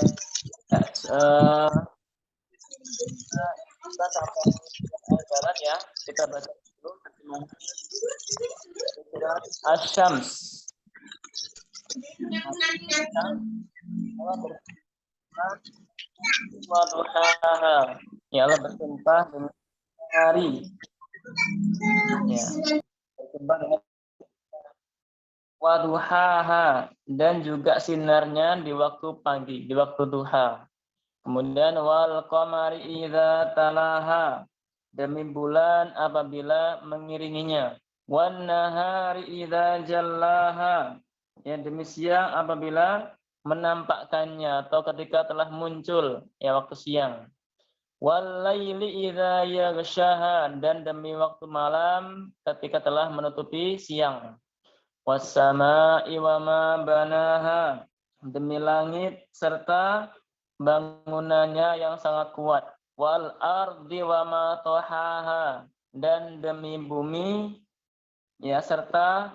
Kita sampai jalan ya. Kita baca dulu Asy-Syams. Ya Allah bersumpah dengan hari. Ya. Bersumpah dengan waduhaha dan juga sinarnya di waktu pagi, di waktu duha. Kemudian wal qamari idza talaha, demi bulan apabila mengiringinya. Wan nahari idza jallaha, ya demi siang apabila menampakkannya atau ketika telah muncul ya waktu siang. Wal laili idza yaghshaha, dan demi waktu malam ketika telah menutupi siang. Wassama'i wa ma banaha, demi langit serta bangunannya yang sangat kuat. Wal ardi wa ma tahaha, dan demi bumi ya serta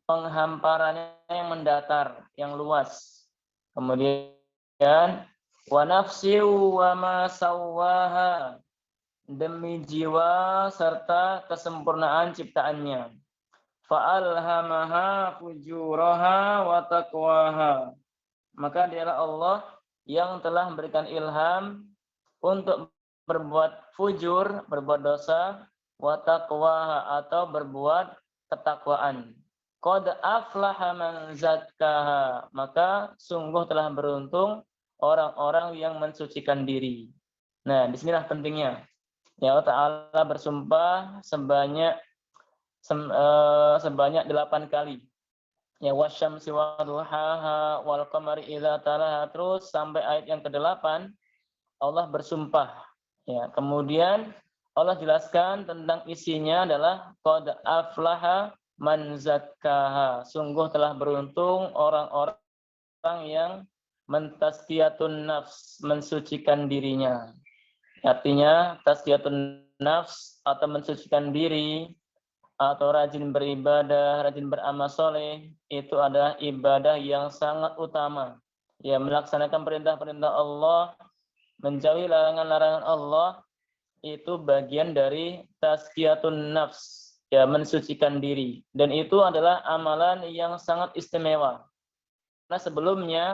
penghamparannya yang mendatar, yang luas. Kemudian wa nafsi wa ma sawwaha, demi jiwa serta kesempurnaan ciptaannya. Fa'alhamaha fujuraha wa taqwaha, maka dialah Allah yang telah memberikan ilham untuk berbuat fujur, berbuat dosa, wa taqwaha, atau berbuat ketakwaan. Qad aflaha man zakkaha, maka sungguh telah beruntung orang-orang yang mensucikan diri. Nah, disinilah pentingnya. Ya Allah Ta'ala bersumpah sebanyak 8 kali. Ya wasyamsi waduhaha wal qamari idza talaha, terus sampai ayat yang ke-8 Allah bersumpah. Ya, kemudian Allah jelaskan tentang isinya adalah qad aflaha man zakkaha, sungguh telah beruntung orang-orang yang mentazkiyatun nafs, mensucikan dirinya. Artinya tazkiyatun nafs atau mensucikan diri atau rajin beribadah, rajin beramal soleh, itu adalah ibadah yang sangat utama. Ya, melaksanakan perintah-perintah Allah, menjauhi larangan-larangan Allah, itu bagian dari tazkiyatun nafs, ya mensucikan diri. Dan itu adalah amalan yang sangat istimewa. Karena sebelumnya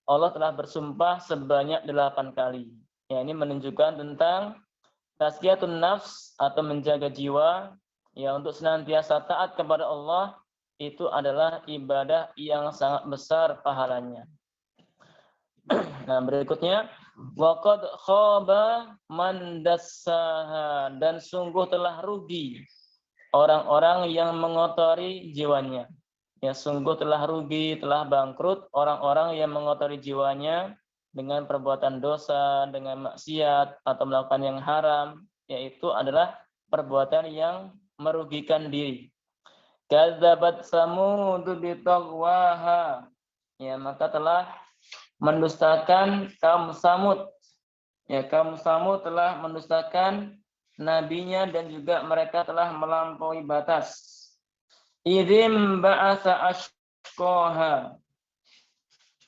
Allah telah bersumpah sebanyak 8 kali. Ya, ini menunjukkan tentang tazkiyatun nafs atau menjaga jiwa. Ya, untuk senantiasa taat kepada Allah itu adalah ibadah yang sangat besar pahalanya. Nah, berikutnya waqad khaba man dassaha, dan sungguh telah rugi orang-orang yang mengotori jiwanya. Ya, sungguh telah rugi, telah bangkrut orang-orang yang mengotori jiwanya dengan perbuatan dosa, dengan maksiat atau melakukan yang haram, yaitu adalah perbuatan yang merugikan diri. Kadzabat Samud bitagwaha. Ya, maka telah mendustakan kaum Samud. Ya, kaum Samud telah mendustakan nabinya dan juga mereka telah melampaui batas. Idzim ba'asa ashqaha.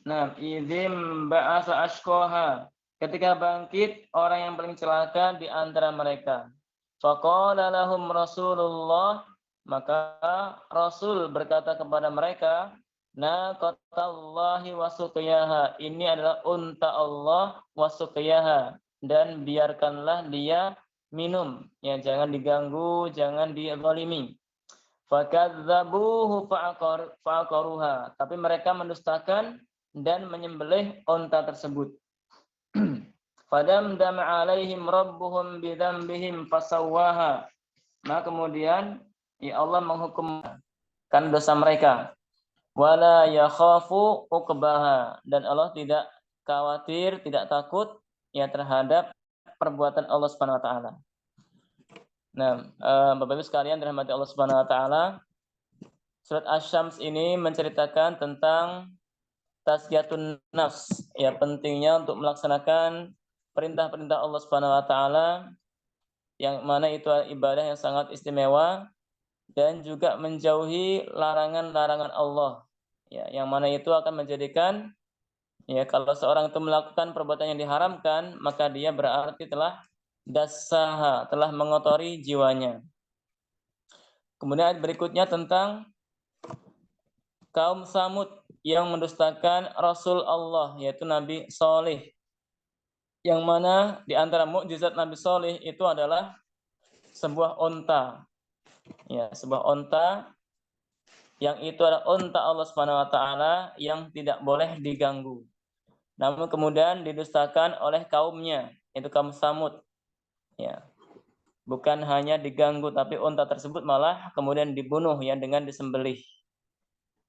Nah, idzim ba'asa ashqaha. Ketika bangkit orang yang paling celaka di antara mereka. Faqala lahum Rasulullah, maka Rasul berkata kepada mereka, naqatallahi wa suqiyaha. Ini adalah unta Allah wa suqiyaha, dan biarkanlah dia minum. Ya, jangan diganggu, jangan dizalimi. Fakadzabuhu fa'aqaruha. Tapi mereka mendustakan dan menyembelih unta tersebut. Fadamdam alaihim rabbuhum bidzambihim fasawwaha. Nah, kemudian ya Allah menghukum kan dosa mereka. Wala yakhafu uqbaha, dan Allah tidak khawatir, tidak takut ya terhadap perbuatan Allah Subhanahu wa taala. Nah, Bapak Ibu sekalian dirahmati Allah Subhanahu wa taala, surat Asy-Syams ini menceritakan tentang tazkiyatun nafs, ya pentingnya untuk melaksanakan perintah-perintah Allah Subhanahu wa taala, yang mana itu ibadah yang sangat istimewa, dan juga menjauhi larangan-larangan Allah. Ya, yang mana itu akan menjadikan ya kalau seorang itu melakukan perbuatan yang diharamkan, maka dia berarti telah dasaha, telah mengotori jiwanya. Kemudian ayat berikutnya tentang kaum Samud yang mendustakan Rasul Allah, yaitu Nabi Saleh. Yang mana di antara mukjizat Nabi Saleh itu adalah sebuah unta. Ya, sebuah unta yang itu adalah unta Allah Subhanahu wa taala yang tidak boleh diganggu. Namun kemudian didustakan oleh kaumnya, yaitu kaum Samud. Ya. Bukan hanya diganggu, tapi unta tersebut malah kemudian dibunuh ya dengan disembelih.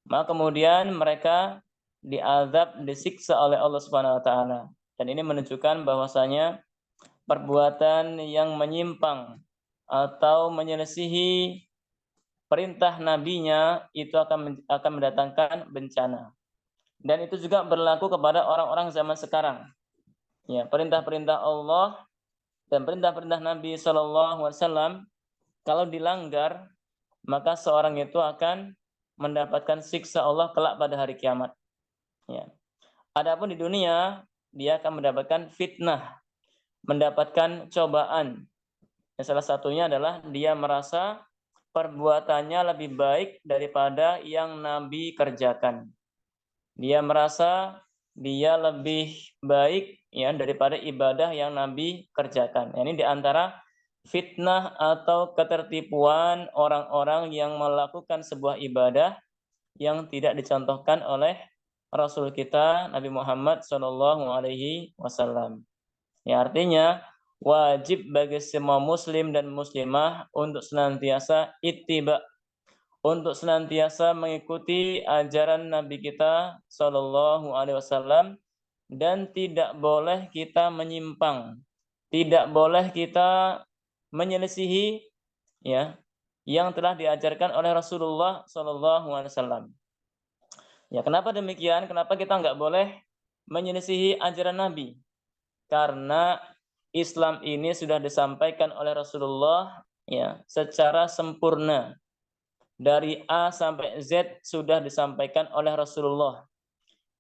Maka kemudian mereka diazab, disiksa oleh Allah Subhanahu wa taala. Dan ini menunjukkan bahwasanya perbuatan yang menyimpang atau menyelisihi perintah nabinya itu akan mendatangkan bencana. Dan itu juga berlaku kepada orang-orang zaman sekarang. Ya, perintah-perintah Allah dan perintah-perintah Nabi SAW kalau dilanggar, maka seorang itu akan mendapatkan siksa Allah kelak pada hari kiamat. Ya. Adapun di dunia, dia akan mendapatkan fitnah, mendapatkan cobaan. Ya, salah satunya adalah dia merasa perbuatannya lebih baik daripada yang Nabi kerjakan. Dia merasa dia lebih baik ya daripada ibadah yang Nabi kerjakan. Ini di antara fitnah atau ketertipuan orang-orang yang melakukan sebuah ibadah yang tidak dicontohkan oleh Rasul kita Nabi Muhammad SAW. Ya, artinya wajib bagi semua muslim dan muslimah untuk senantiasa ittiba, untuk senantiasa mengikuti ajaran Nabi kita SAW, dan tidak boleh kita menyimpang, tidak boleh kita menyelisihi ya yang telah diajarkan oleh Rasulullah SAW. Ya, kenapa demikian? Kenapa kita nggak boleh menyelisihi ajaran Nabi? Karena Islam ini sudah disampaikan oleh Rasulullah ya secara sempurna. Dari A sampai Z sudah disampaikan oleh Rasulullah.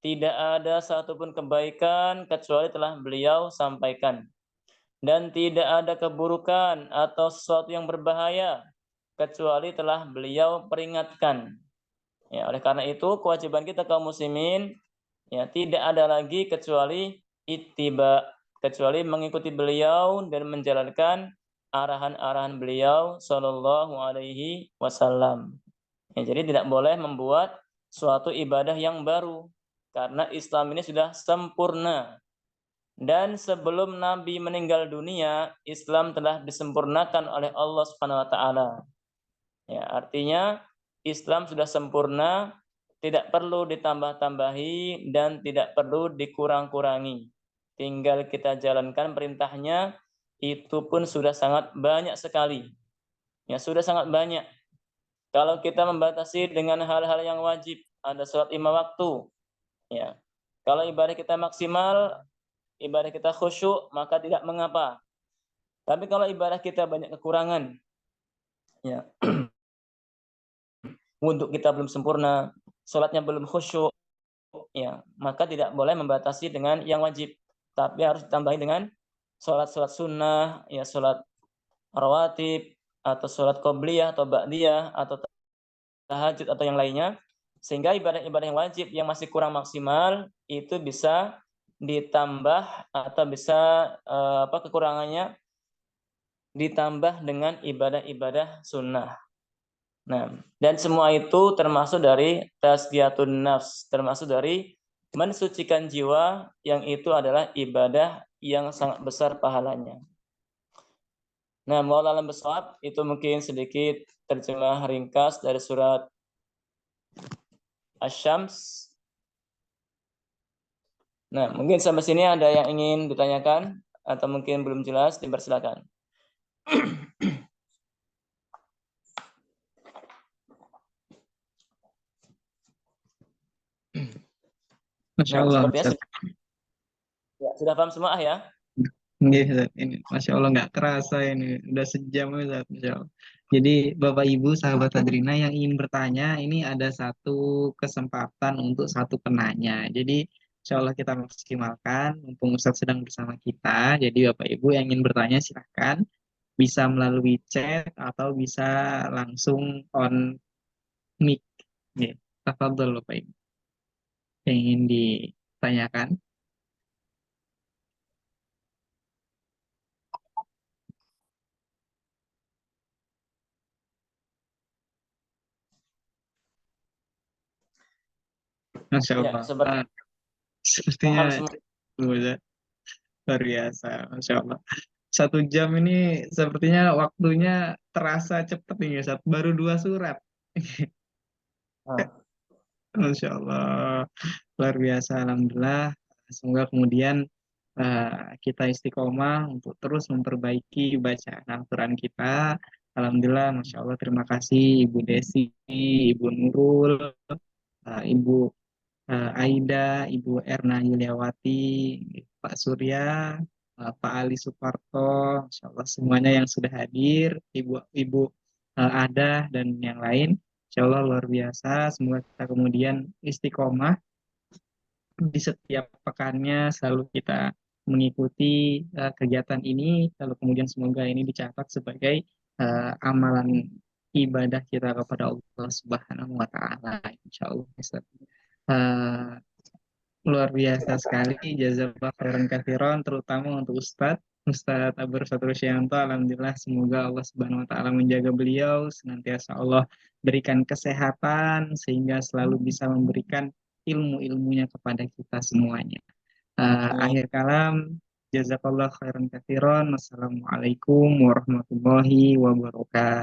Tidak ada satupun kebaikan kecuali telah beliau sampaikan. Dan tidak ada keburukan atau sesuatu yang berbahaya kecuali telah beliau peringatkan. Ya, oleh karena itu kewajiban kita kaum muslimin ya tidak ada lagi kecuali ittiba, kecuali mengikuti beliau dan menjalankan arahan-arahan beliau sallallahu alaihi wasallam. Ya, jadi tidak boleh membuat suatu ibadah yang baru karena Islam ini sudah sempurna. Dan sebelum Nabi meninggal dunia, Islam telah disempurnakan oleh Allah Subhanahu wa taala. Ya, artinya Islam sudah sempurna tidak perlu ditambah-tambahi dan tidak perlu dikurang-kurangi. Tinggal kita jalankan perintahnya, itu pun sudah sangat banyak sekali. Ya, sudah sangat banyak. Kalau kita membatasi dengan hal-hal yang wajib, ada sholat 5 waktu. Ya. Kalau ibadah kita maksimal, ibadah kita khusyuk, maka tidak mengapa. Tapi kalau ibadah kita banyak kekurangan, ya, wudhu kita belum sempurna, sholatnya belum khusyuk, ya, maka tidak boleh membatasi dengan yang wajib, tapi harus ditambahi dengan sholat-sholat sunnah, ya, sholat rawatib atau sholat qobliyah atau ba'diyah atau tahajud atau yang lainnya, sehingga ibadah-ibadah yang wajib yang masih kurang maksimal itu bisa ditambah atau bisa kekurangannya ditambah dengan ibadah-ibadah sunnah. Nah, dan semua itu termasuk dari tazkiyatun nafs, termasuk dari mensucikan jiwa, yang itu adalah ibadah yang sangat besar pahalanya. Nah, wallahu a'lam bishawab, itu mungkin sedikit terjemah ringkas dari surat Asy-Syams. Nah, mungkin sampai sini ada yang ingin ditanyakan atau mungkin belum jelas, dipersilakan. Masya Allah. Ya, sudah paham semua ya? Ini Masya Allah, nggak kerasa ini udah sejam Ustaz. Masya Allah. Jadi Bapak Ibu sahabat Adrina yang ingin bertanya, ini ada satu kesempatan untuk satu penanya. Jadi Insya Allah kita maksimalkan mumpung Ustaz sedang bersama kita. Jadi Bapak Ibu yang ingin bertanya silahkan, bisa melalui chat atau bisa langsung on mic. Tafadhol Bapak Ibu yang ingin ditanyakan. Masya Allah. Ya, sepertinya luar biasa, Masya Allah. 1 jam ini sepertinya waktunya terasa cepat nih Ustaz. Baru 2 surat. Masya Allah, luar biasa. Alhamdulillah. Semoga kemudian kita istiqomah untuk terus memperbaiki bacaan Al-Quran kita. Alhamdulillah, Masya Allah. Terima kasih Ibu Desi, Ibu Nurul, Ibu Aida, Ibu Erna Yuliawati, Pak Surya, Pak Ali Suparto, Insya Allah semuanya yang sudah hadir, Ibu Ada dan yang lain, Insya Allah luar biasa. Semoga kita kemudian istiqomah di setiap pekannya, selalu kita mengikuti kegiatan ini, lalu kemudian semoga ini dicatat sebagai amalan ibadah kita kepada Allah Subhanahu wa Ta'ala, Insya Allah. Luar biasa sekali, jazakallahu khairan katsiran, terutama untuk Ustadz Abu Satrusyanto. Alhamdulillah, semoga Allah Subhanahu wa Ta'ala menjaga beliau, senantiasa Allah berikan kesehatan sehingga selalu bisa memberikan ilmu-ilmunya kepada kita semuanya. Akhir kalam, jazakallahu khairan katsiran. Wassalamualaikum warahmatullahi wabarakatuh.